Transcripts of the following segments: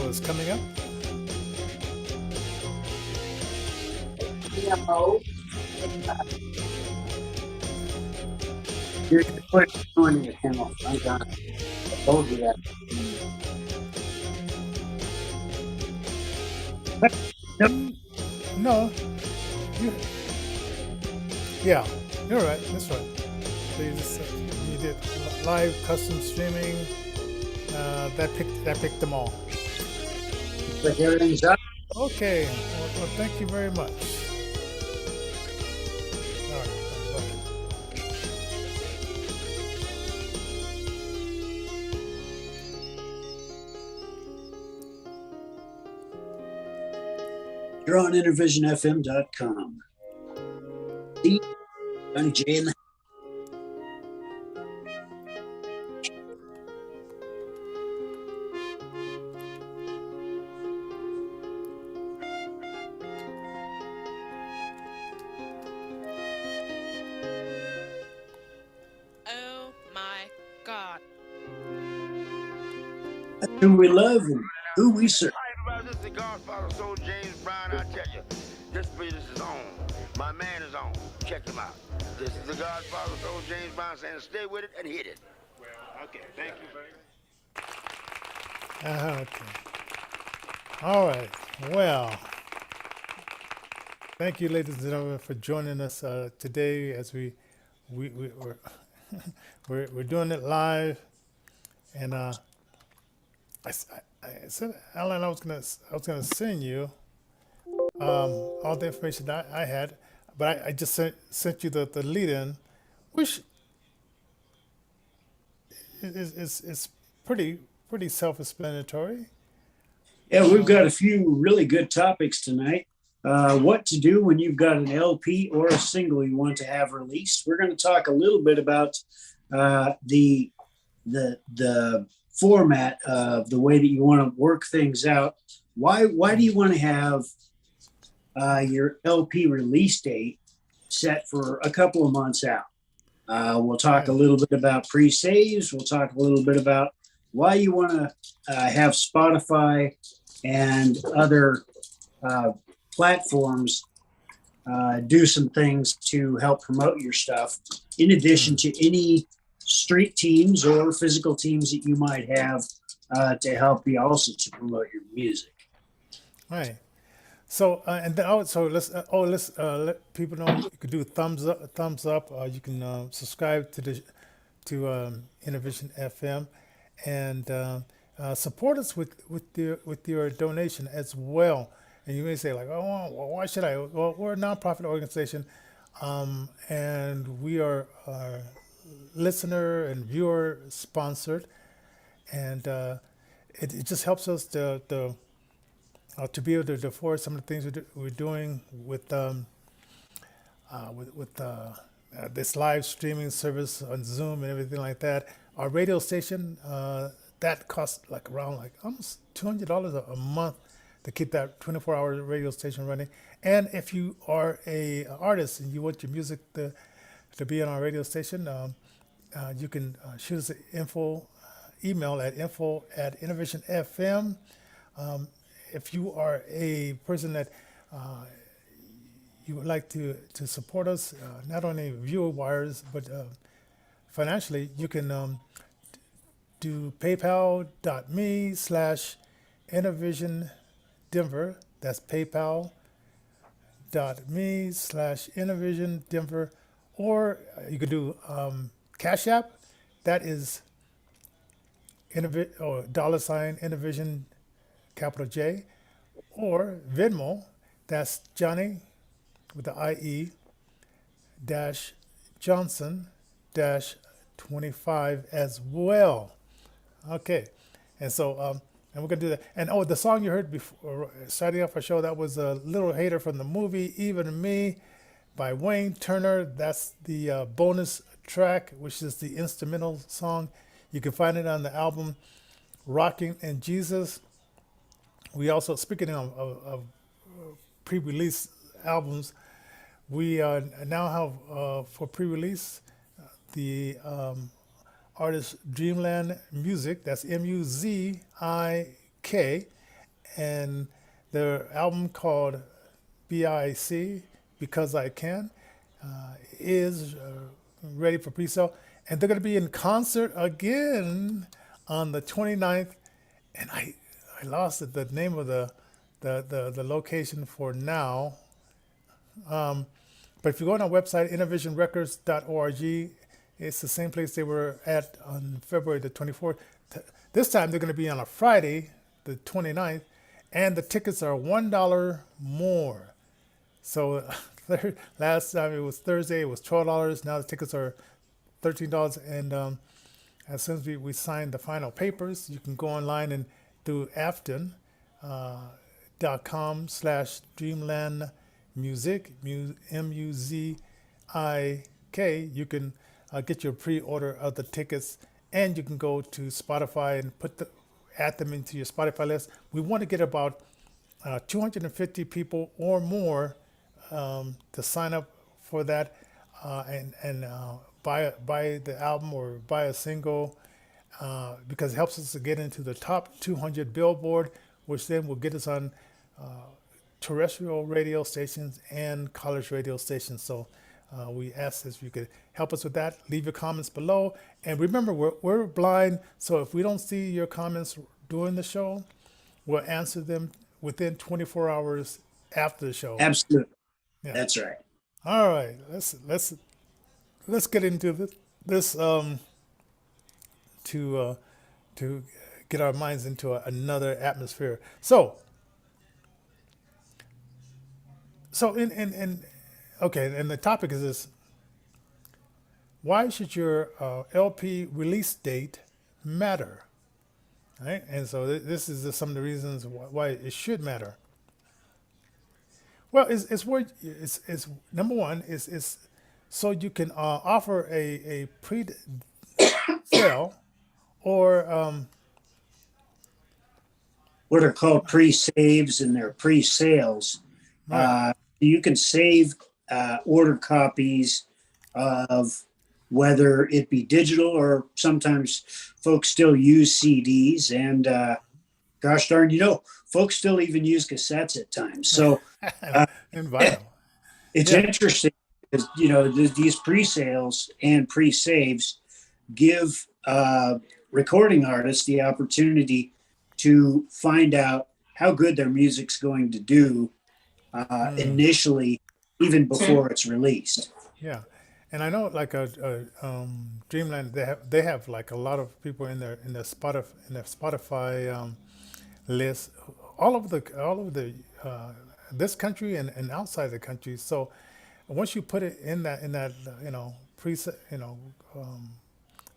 is coming up. No, you're doing it, Kimmel. I'm done. I told you that. Nope. No, you, yeah, you're right. That's right. So you did live custom streaming. That picked them all. But everything's up. Okay. Well, thank you very much. All right. Bye. You're on intervisionfm.com. See, Johnny J in the Oh my God. who we love and who we serve. Hi, everybody. This is the Godfather Soul James Brown. I tell you, this business is on. My man is on. Check him out. This is the Godfather Soul James Brown saying, stay with it and hit it. Well, okay. Thank you very much. Okay. All right. Well, thank you, ladies and gentlemen, for joining us today as we're we're doing it live, and I said, Alan, I was gonna send you all the information that I had, but I just sent you the lead in, which is pretty self-explanatory. Yeah, we've got a few really good topics tonight. What to do when you've got an LP or a single you want to have released. We're going to talk a little bit about the format of the way that you want to work things out. Why do you want to have your LP release date set for a couple of months out? We'll talk a little bit about pre-saves. We'll talk a little bit about why you want to have Spotify and other platforms do some things to help promote your stuff, in addition to any street teams or physical teams that you might have to help you also to promote your music. Right. So and then also let's let people know you could do thumbs up, thumbs up. You can subscribe to Innovation FM, and support us with your donation as well. And you may say like, oh, well, why should I? Well, we're a nonprofit organization, and we are listener and viewer sponsored, and it just helps us to be able to afford some of the things we're doing with this live streaming service on Zoom and everything like that. Our radio station that costs like around like almost $200 a month to keep that 24-hour radio station running. And if you are a artist and you want your music to be on our radio station, you can shoot us an email at info@innovationfm. If you are a person that you would like to support us, not only viewer wires, but financially, you can do paypal.me slash Innovision Denver. That's paypal.me slash Innovision Denver. Or you could do Cash App. That is $ Innovision capital J, or Venmo, that's Johnny with the IE dash Johnson dash 25 as well. Okay, and so and we're gonna do that. And the song you heard before starting off our show, that was a Little Hater from the movie Even Me by Wayne Turner. That's the bonus track, which is the instrumental song. You can find it on the album Rocking in Jesus. We also, speaking of pre-release albums, we now have for pre-release the artist Dreamland Music. That's Muzik, and their album called BIC, Because I Can, is ready for pre-sale. And they're going to be in concert again on the 29th. And I lost the name of the location for now. But if you go on our website, innovationrecords.org, it's the same place they were at on February the 24th. This time they're going to be on a Friday, the 29th, and the tickets are $1 more. So last time it was Thursday, it was $12. Now the tickets are $13. And as soon as we sign the final papers, you can go online and through afton.com/dreamland music, MUZIK. You can get your pre-order of the tickets, and you can go to Spotify and add them into your Spotify list. We want to get about 250 people or more to sign up for that and buy the album or buy a single because it helps us to get into the top 200 Billboard, which then will get us on terrestrial radio stations and college radio stations. So we ask if you could help us with that. Leave your comments below. And remember, we're blind, so if we don't see your comments during the show, we'll answer them within 24 hours after the show. Absolutely. Yeah. That's right. All right, let's get into this to get our minds into another atmosphere. So in okay, and the topic is this: why should your LP release date matter? Right, and so this is some of the reasons why it should matter. Well, it's number one is so you can offer a pre-sale or What are called pre-saves and they're pre-sales. right, You can save order copies of whether it be digital or sometimes folks still use CDs and gosh darn, folks still even use cassettes at times. So and vinyl. it's Yeah, interesting because, these pre-sales and pre-saves give recording artists the opportunity to find out how good their music's going to do initially, even before it's released. yeah. And I know like Dreamland, they have like a lot of people in their Spotify list all over the this country and outside the country. So once you put it in that preset,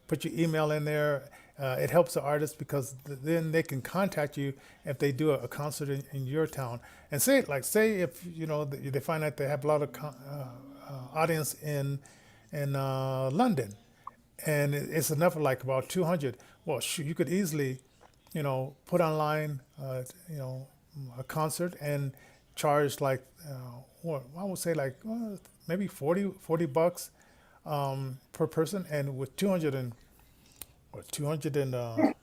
put your email in there. It helps the artist because then they can contact you if they do a concert in your town. And say if they find out they have a lot of audience in London, and it's enough of like about 200. Well, shoot, you could easily, put online, a concert and charge like what I would say like maybe 40 bucks per person, and with 200 and or 200 and well,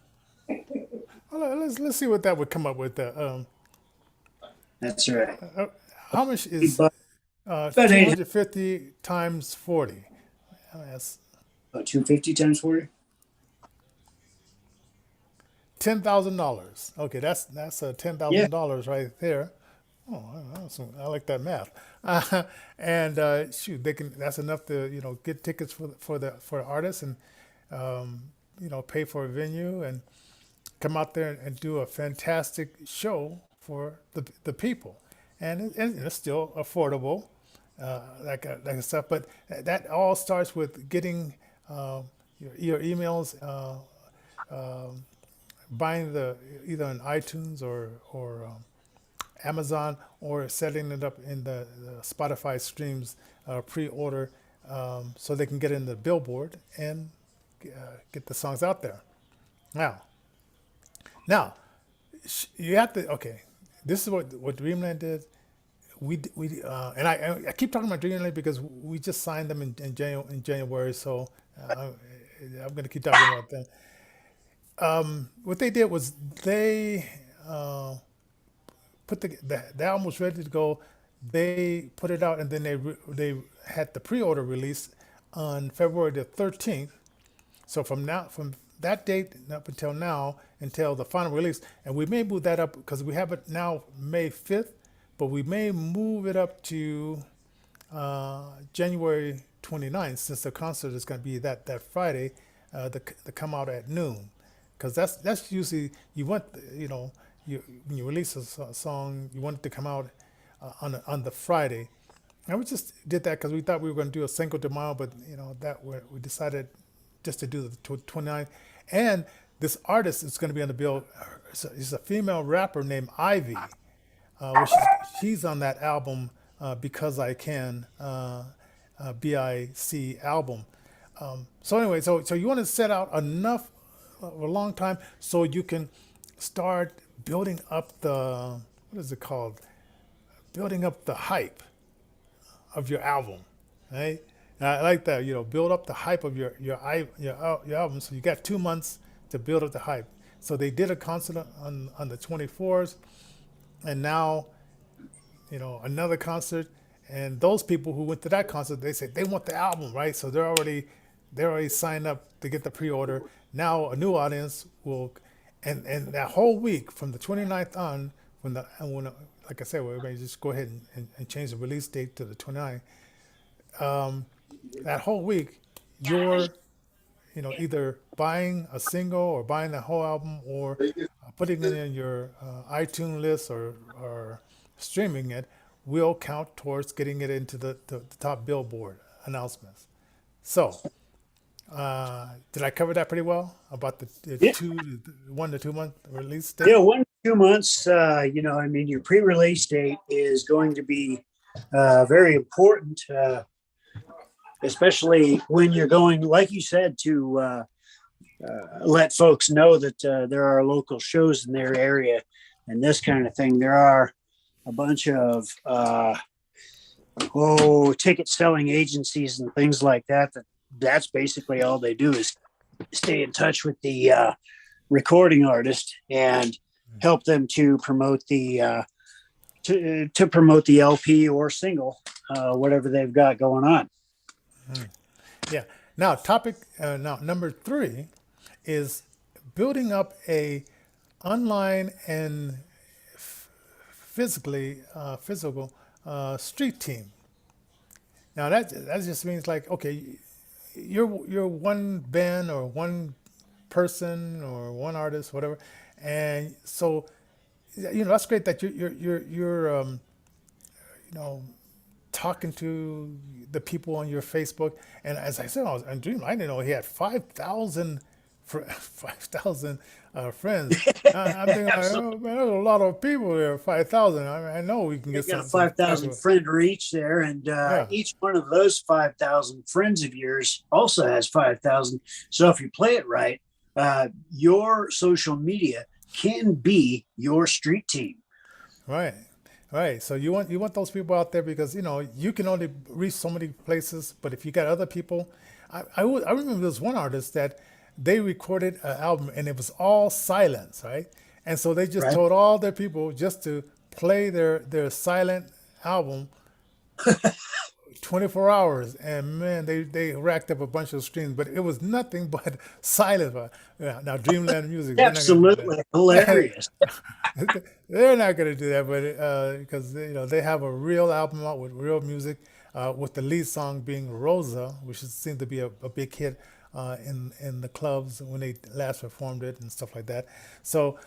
let's see what that would come up with. That's right. How much is But 250 times 40? That's 250 times 40. $10,000. Okay, that's Yeah. $10,000 right there. Oh, I like that math. And shoot, that's enough to get tickets for the artists and pay for a venue and come out there and do a fantastic show for the people, and it's still affordable, like stuff. But that all starts with getting your emails, buying either on iTunes or Amazon, or setting it up in the Spotify streams pre-order, so they can get in the Billboard and get the songs out there. Now, you have to. Okay, this is what Dreamland did. And I keep talking about Dreamland because we just signed them in January. So I'm going to keep talking about them. What they did was they put the album was ready to go. They put it out, and then they had the pre-order release on February the 13th. So from that date up until now, until the final release, and we may move that up because we have it now May 5th, but we may move it up to January 29th, since the concert is going to be that Friday, to come out at noon, because that's usually you want when you release a song, you want it to come out on the Friday. And we just did that because we thought we were going to do a Cinco de Mayo, but that we decided just to do the 29th. And this artist is going to be on the bill. She's a female rapper named Ivy, which she's on that album, Because I Can, BIC album. So anyway, so you want to set out enough a long time so you can start building up the, what is it called? Building up the hype of your album, right? And I like that, build up the hype of your album. So you got 2 months to build up the hype. So they did a concert on the 24th, and now, another concert. And those people who went to that concert, they said they want the album, right? So they're already signed up to get the pre-order. Now a new audience will, and that whole week from the 29th on, like I said, we're going to just go ahead and change the release date to the 29th. That whole week, you're, either buying a single or buying the whole album, or putting it in your iTunes list or streaming it will count towards getting it into the top Billboard announcements. So, did I cover that pretty well about the 1 to 2 month release date? Yeah, 1 to 2 months. Your pre-release date is going to be very important, especially when you're going, like you said, to let folks know that there are local shows in their area and this kind of thing. There are a bunch of ticket selling agencies and things like that. That's basically all they do is stay in touch with the recording artist and help them to promote the to promote the LP or single, whatever they've got going on. Yeah. Now, number 3 is building up a online and physical street team. Now that just means like, okay, you're one band or one person or one artist, whatever, and so that's great that you're talking to the people on your Facebook. And as I said, I was on Dream. I didn't know he had 5,000 friends. I'm thinking, like, oh man, there's a lot of people there. 5,000. I know we can get got a 5,000 friend reach there, and each one of those 5,000 friends of yours also has 5,000. So if you play it right, your social media can be your street team. Right. So you want those people out there because you can only reach so many places. But if you got other people, I remember there was one artist that they recorded an album and it was all silence, right? And so they just told all their people just to play their silent album 24 hours. And man, they racked up a bunch of streams, but it was nothing but silent. Now Dreamland Music, absolutely hilarious. They're not going to do that, but because they have a real album out with real music, with the lead song being Rosa, which seemed to be a big hit in the clubs when they last performed it and stuff like that. So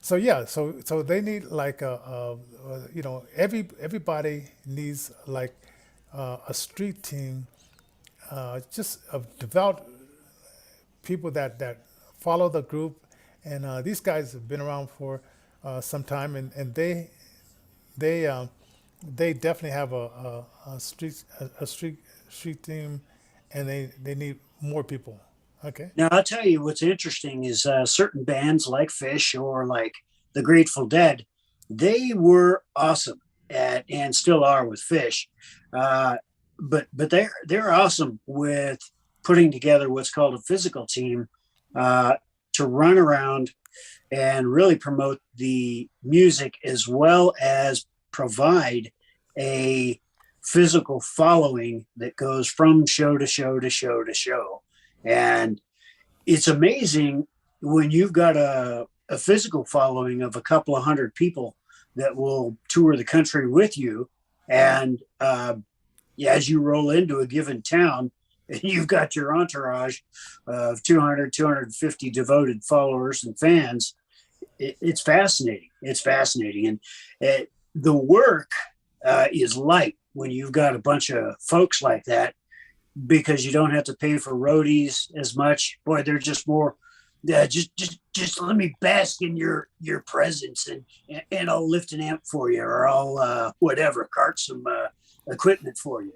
so they need like everybody needs like a street team, just of devout people that follow the group. And these guys have been around for some time, and they definitely have a street team, and they need more people. Okay. Now I'll tell you what's interesting is certain bands like Fish or like the Grateful Dead, they were awesome at, and still are with Fish, but they're awesome with putting together what's called a physical team to run around and really promote the music as well as provide a physical following that goes from show to show to show to show. And it's amazing when you've got a physical following of a couple of hundred people that will tour the country with you. And as you roll into a given town, and you've got your entourage of 200, 250 devoted followers and fans. It's fascinating. It's fascinating. And the work is light when you've got a bunch of folks like that, because you don't have to pay for roadies as much. Boy, they're just more, just let me bask in your presence, and I'll lift an amp for you, or I'll whatever, cart some equipment for you.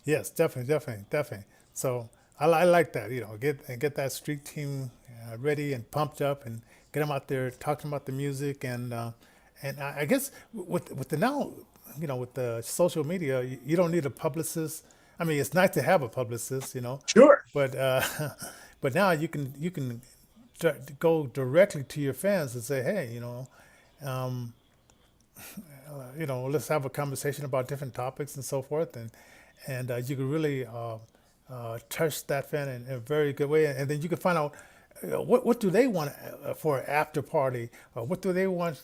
Yes, definitely. So I like that, get that street team ready and pumped up, and get them out there talking about the music, and I guess with the now, with the social media, you don't need a publicist. I mean, it's nice to have a publicist, Sure. but but now you can go directly to your fans and say, hey, let's have a conversation about different topics and so forth, and you can really touch that fan in a very good way, and then you can find out what do they want for an after party, what do they want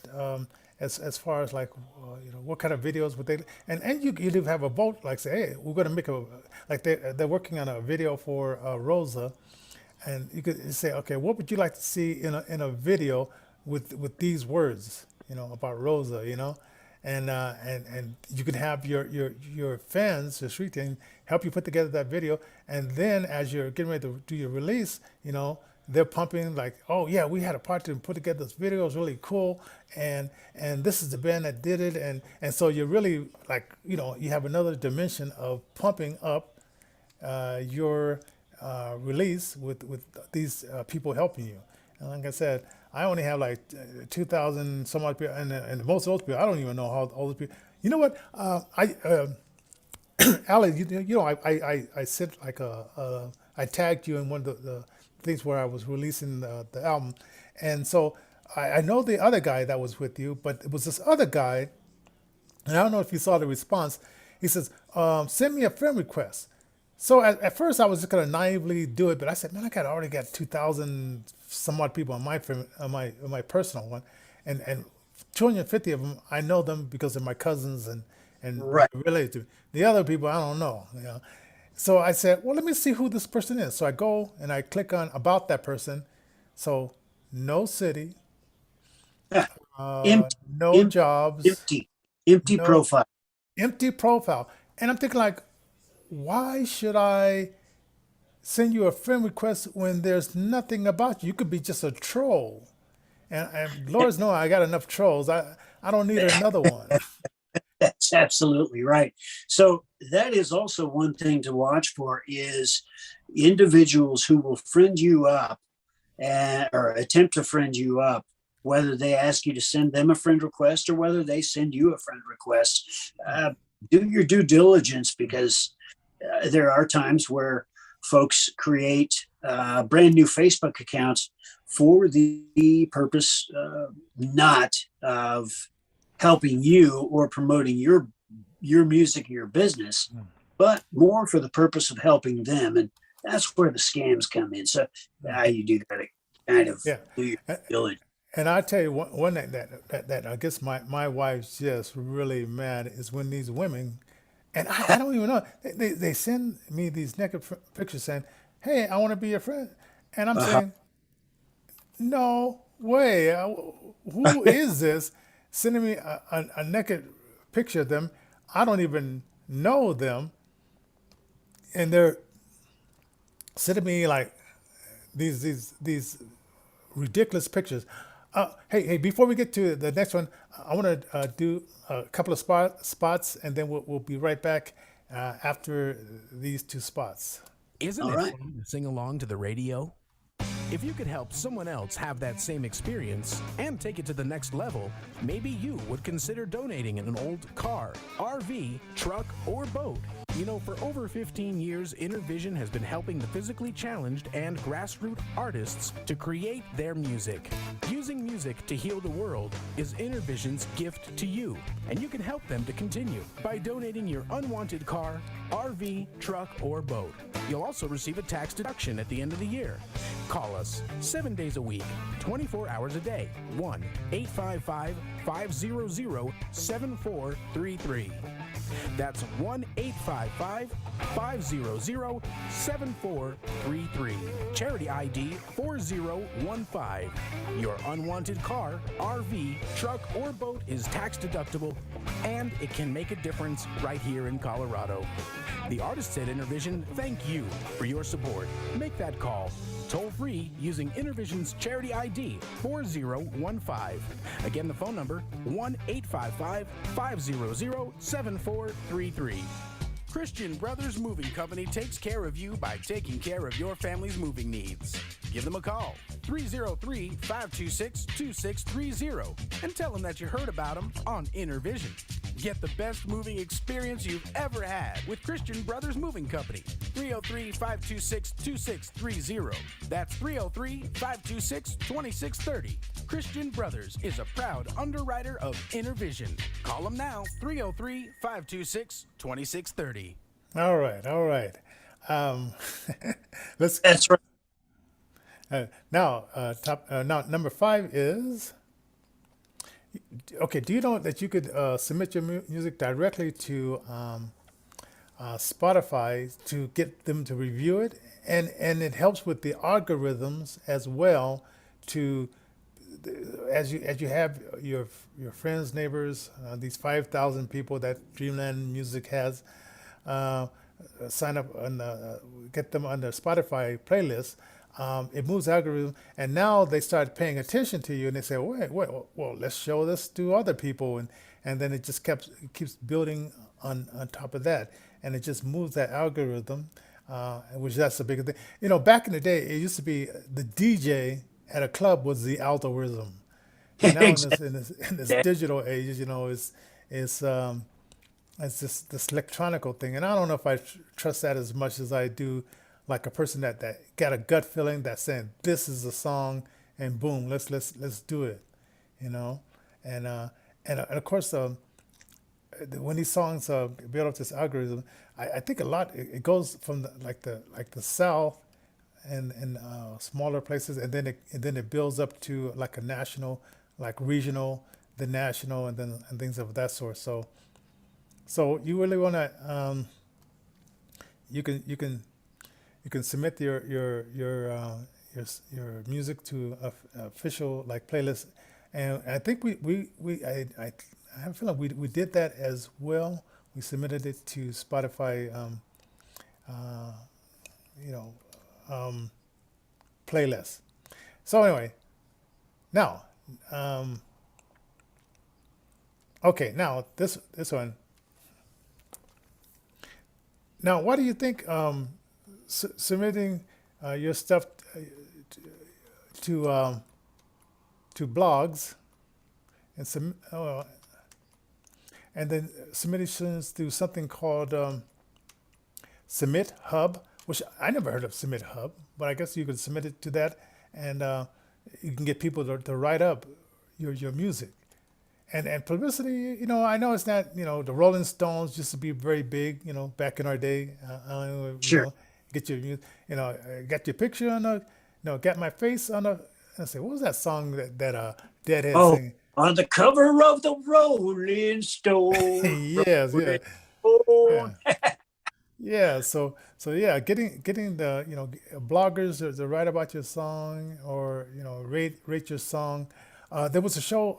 as far as like what kind of videos would they, and you do have a vote, like say, hey, we're going to make they're working on a video for Rosa, and you could say, okay, what would you like to see in a video with these words, about Rosa, and you can have your fans, your street team, help you put together that video, and then as you're getting ready to do your release, they're pumping like, oh yeah, we had a part to put together this video, it was really cool, and this is the band that did it, and so you're really like, you have another dimension of pumping up your release with these people helping you. And like I said, I only have like 2,000 some odd people, and most of those people, I don't even know how all those people. You know what? Ali, I said like I tagged you in one of the things where I was releasing the album, and so I know the other guy that was with you, but it was this other guy, and I don't know if you saw the response. He says, "Send me a friend request." So at first I was just gonna naively do it, but I said, man, I already got 2,000 some odd people on my personal one, and 250 of them I know them because they're my cousins and Right. related to me. The other people I don't know. So I said, well, let me see who this person is. So I go and I click on about that person. So no city, Empty, no empty, jobs, empty no profile. empty profile, and I'm thinking like, why should I send you a friend request when there's nothing about you? You could be just a troll. And Lord's know I got enough trolls. I don't need another one. That's absolutely right. So that is also one thing to watch for, is individuals who will friend you up or attempt to friend you up, whether they ask you to send them a friend request or whether they send you a friend request. Do your due diligence, because there are times where folks create brand new Facebook accounts for the purpose not of helping you or promoting your music and your business, but more for the purpose of helping them. And that's where the scams come in. So you do got to kind of Yeah. do your due diligence. And I tell you one that I guess my wife's just really mad is when these women, and I don't even know, they send me these naked pictures saying, hey, I want to be your friend. And I'm saying, no way. Who is this sending me a naked picture of them? I don't even know them. And they're sending me like these ridiculous pictures. Hey, before we get to the next one, I want to do a couple of spots, and then we'll be right back after these two spots. Isn't All it right. fun to sing along to the radio? If you could help someone else have that same experience and take it to the next level, maybe you would consider donating an old car, RV, truck, or boat. You know, for over 15 years, Intervision has been helping the physically challenged and grassroots artists to create their music. Using music to heal the world is Intervision's gift to you, and you can help them to continue by donating your unwanted car, RV, truck, or boat. You'll also receive a tax deduction at the end of the year. Call us 7 days a week, 24 hours a day. 1-855-500-7433. That's 1-855-500-7433. Charity ID 4015. Your unwanted car, RV, truck, or boat is tax deductible, and it can make a difference right here in Colorado. The artists at Intervision thank you for your support. Make that call toll free using Intervision's charity ID 4015. Again, the phone number 1-855-500-7433. Christian Brothers Moving Company takes care of you by taking care of your family's moving needs. Give them a call, 303-526-2630, and tell them that you heard about them on Intervision. Get the best moving experience you've ever had with Christian Brothers Moving Company. 303-526-2630. That's 303-526-2630. Christian Brothers is a proud underwriter of Intervision. Call them now, 303-526-2630. All right, all right. Let's That's right. now. Now, number 5 is okay. Do you know that you could submit your music directly to Spotify to get them to review it, and it helps with the algorithms as well. To as you have your friends, neighbors, these 5,000 people that Dreamland Music has, sign up and get them on the Spotify playlist. It moves algorithm, and now they start paying attention to you, and they say, "Wait, well, let's show this to other people," and then it just keeps building on top of that, and it just moves that algorithm, which that's a big thing. You know, back in the day, it used to be the DJ at a club was the algorithm. And now in this digital age, you know, it's this electronical thing, and I don't know if I trust that as much as I do like a person that got a gut feeling that's saying this is the song, and boom, let's do it, you know, and of course when these songs build up this algorithm, I think a lot it goes from the South and smaller places, and then it builds up to like a national, like regional, the national, and things of that sort. So you really want to you can submit your music to a official like playlist, and I think I have a feeling we did that as well. We submitted it to Spotify, playlist. So anyway, now, okay, now this one. Now, what do you think? Submitting your stuff to blogs and then submissions through something called Submit Hub, which I never heard of Submit Hub, but I guess you could submit it to that, and you can get people to write up your music. And publicity, you know, I know it's not, you know, the Rolling Stones used to be very big, you know, back in our day. Sure. You know, get your, you know, got your picture on the, you know, got my face on the, and I say, what was that song that Deadhead sang? On the cover of the Rolling Stone. Yes, yeah. Oh. Yeah, so yeah, getting the, you know, bloggers to write about your song, or, you know, rate your song. There was a show,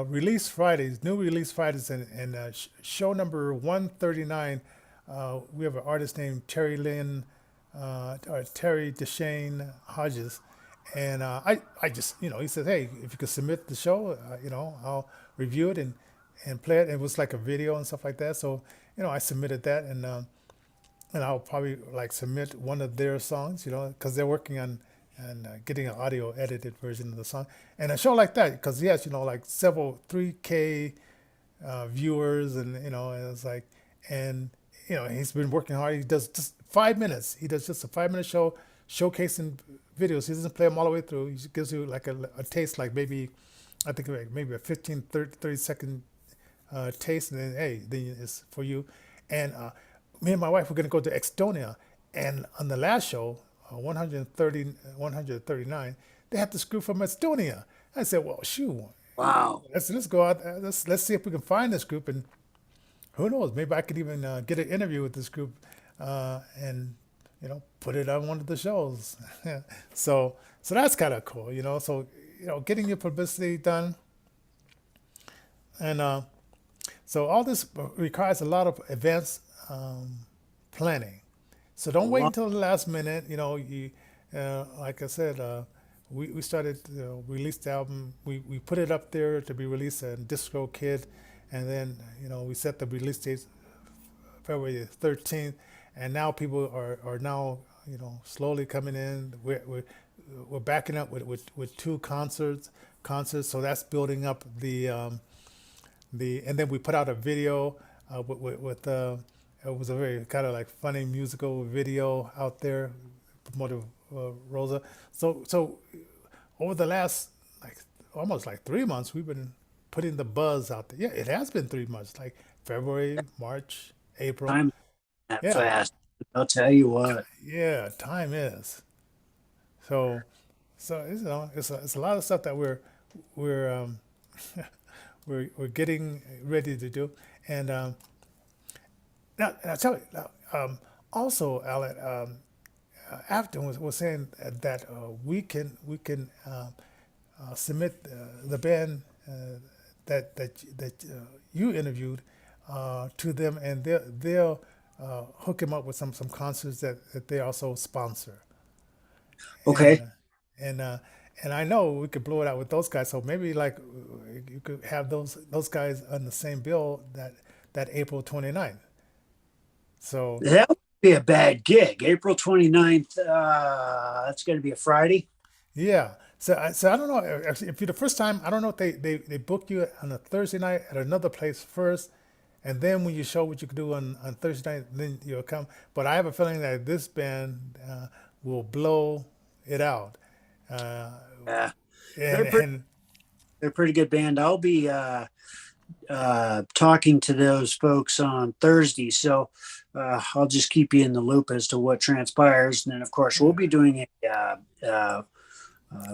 Release Fridays, new Release Fridays, and show number 139. We have an artist named Terry Deshane Hodges, and I just, you know, he said, hey, if you could submit the show, you know, I'll review it and play it. It was like a video and stuff like that. So, you know, I submitted that, and I'll probably like submit one of their songs, you know, because they're working on getting an audio edited version of the song. And a show like that, because he has, you know, like several 3K viewers, and, you know, and it's like, and you know, he's been working hard. He does just 5 minutes. He does just a 5 minute show showcasing videos. He doesn't play them all the way through. He just gives you like a taste, like maybe, I think like maybe a 15, 30 second taste, and then hey, then it's for you. And me and my wife were gonna go to Estonia, and on the last show, 139, they had the group from Estonia. I said, well, shoot, Wow. let's go out. Let's see if we can find this group, and who knows, maybe I could even get an interview with this group, and you know, put it on one of the shows. So that's kind of cool, you know. So you know, getting your publicity done, and so all this requires a lot of advanced planning. So don't wait until the last minute. You know, like I said, we started released the album. We put it up there to be released on DistroKid, and then you know we set the release date February 13th, and now people are now you know slowly coming in. We're backing up with two concerts, so that's building up the and then we put out a video with it was a very kind of like funny musical video out there, promoted Rosa. So over the last like almost like 3 months, we've been putting the buzz out there. Yeah, it has been 3 months, like February, March, April. Time that Yeah. fast. I'll tell you what. Yeah, time is. So you know, it's a lot of stuff that we're we're getting ready to do. And now tell me also, Alan, Afton was saying that we can submit the band that you interviewed to them, and they'll hook him up with some concerts that they also sponsor. Okay. And I know we could blow it out with those guys. So maybe like you could have those guys on the same bill that April 29th. So That would be a bad gig. April 29th. That's going to be a Friday. yeah. So I don't know actually, if you're the first time. I don't know if they book you on a Thursday night at another place first, and then when you show what you can do on Thursday night, then you'll come. But I have a feeling that this band will blow it out. Yeah. And, pretty- and They're a pretty good band. I'll be talking to those folks on Thursday. So I'll just keep you in the loop as to what transpires. And then, of course, we'll be doing a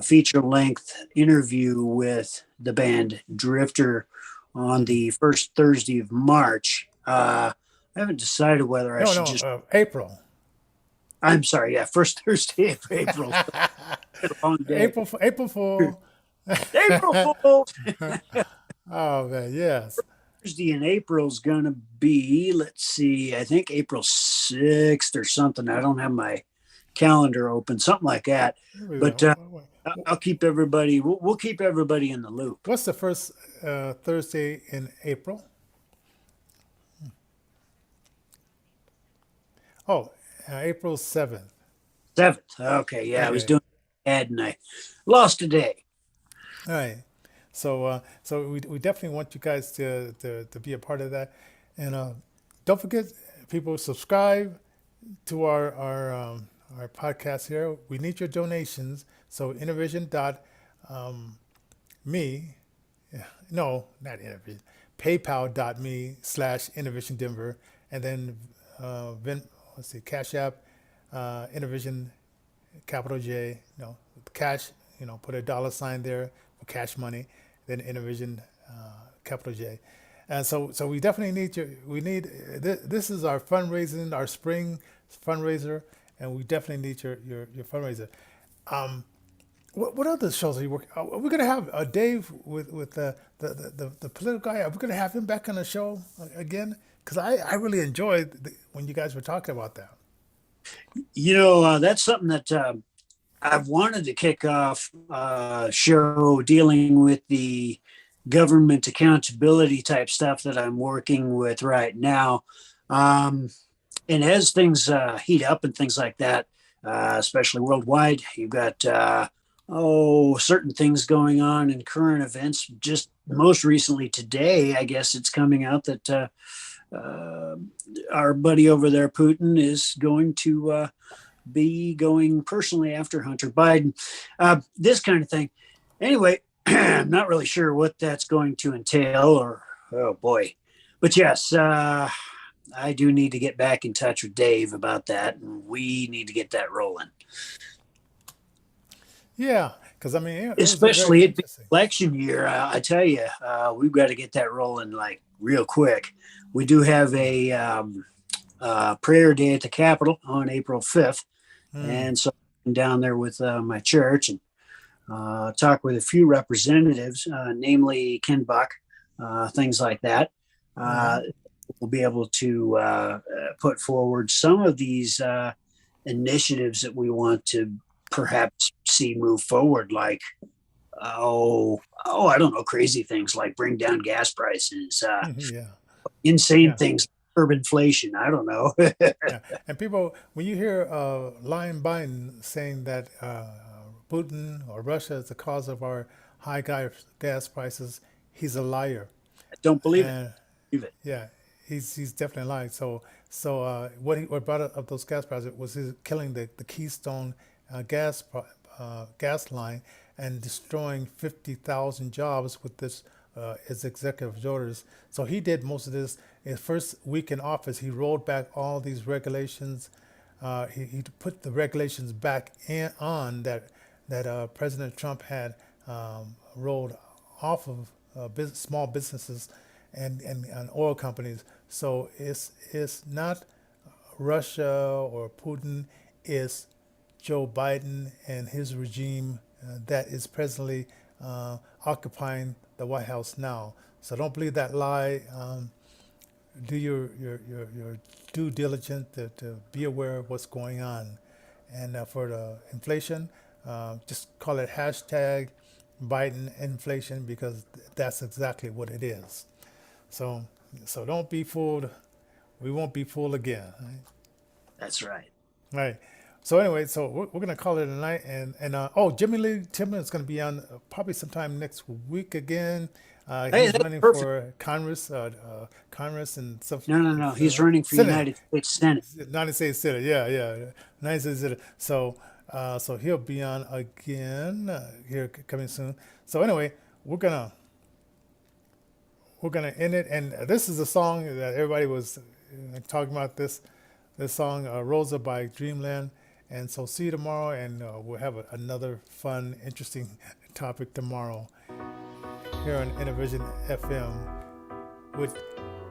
feature length interview with the band Drifter on the first Thursday of March. I haven't decided whether I should just. April. I'm sorry. Yeah, first Thursday of April. Long day. April Fool. April Fool. Oh man, yes. Thursday in April is going to be, let's see, I think April 6th or something. I don't have my calendar open, something like that. But I'll keep everybody, we'll keep everybody in the loop. What's the first Thursday in April? Oh, April 7th. 7th. Okay. Yeah. I was Okay. doing ad and I lost a day. All right. So we definitely want you guys to be a part of that, and don't forget, people, subscribe to our podcast here. We need your donations. So Innovision.me, no, not Innovision, PayPal.me/Innovision Denver, and then let's see, Cash App, Innovision, capital J, cash, put a $sign there for cash money, then Innovision, capital J. And so we definitely need this is our fundraising, our spring fundraiser, and we definitely need your fundraiser. What other shows are you working? Are we gonna have Dave with the political guy? Are we gonna have him back on the show again? Because I really enjoyed when you guys were talking about that. That's something that I've wanted to kick off a show dealing with the government accountability type stuff that I'm working with right now. And as things heat up and things like that, especially worldwide, you've got certain things going on in current events. Just most recently today, I guess it's coming out that our buddy over there, Putin, is going to be going personally after Hunter Biden. This kind of thing. Anyway, I'm not really sure what that's going to entail, or oh boy, but yes, I do need to get back in touch with Dave about that, and we need to get that rolling. Yeah, because I mean, it was Especially very it being interesting. election year, I tell you, we've got to get that rolling like real quick. We do have a prayer day at the Capitol on April 5th, and so I'm down there with my church and talk with a few representatives, namely Ken Buck, things like that. We'll be able to put forward some of these initiatives that we want to perhaps see move forward, like I don't know, crazy things like bring down gas prices, Yeah. insane Yeah. things, curb inflation. I don't know. Yeah. And people, when you hear lying Biden saying that Putin or Russia is the cause of our high gas prices, he's a liar. Don't believe it. And Believe it. yeah, he's definitely lying. So what brought up those gas prices was his killing the Keystone gas line and destroying 50,000 jobs with this his executive orders. So he did most of this. His first week in office, he rolled back all these regulations. He put the regulations back on that President Trump had rolled off of small businesses and oil companies. So it's not Russia or Putin, it's Joe Biden and his regime that is presently occupying the White House now. So don't believe that lie. Do your due diligence to be aware of what's going on. And for the inflation, just call it hashtag Biden inflation, because that's exactly what it is. So don't be fooled. We won't be fooled again. Right? That's right. Right. So anyway, so we're gonna call it a night, and Jimmy Lee Tillman is gonna be on probably sometime next week again. Hey, He's that's running perfect. for Congress and stuff. No. He's running for Senate. United States Senate. United States Senate. Yeah. United States Senate. So he'll be on again here coming soon. So anyway, we're gonna end it, and this is a song that everybody was talking about. This song, Rosa by Dreamland. And so see you tomorrow, and we'll have another fun, interesting topic tomorrow here on Intervision FM with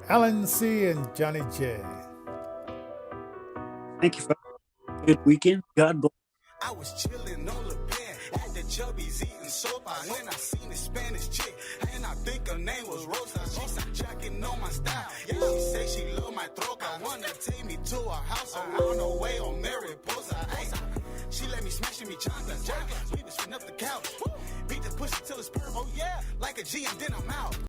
Alan C. and Johnny J. Thank you for a good weekend. God bless. I was chilling on the pen at the Chubby's eating soap. When I seen a Spanish chick, and I think her name was Rosa. She started checking on my style. Yeah, she say she love my troca. Wanna take me to her house around the way on Mariposa. Ay, she let me smash me chanda. We just spin up the couch. Beat the pussy till it's purple, yeah. Like a G and then I'm out.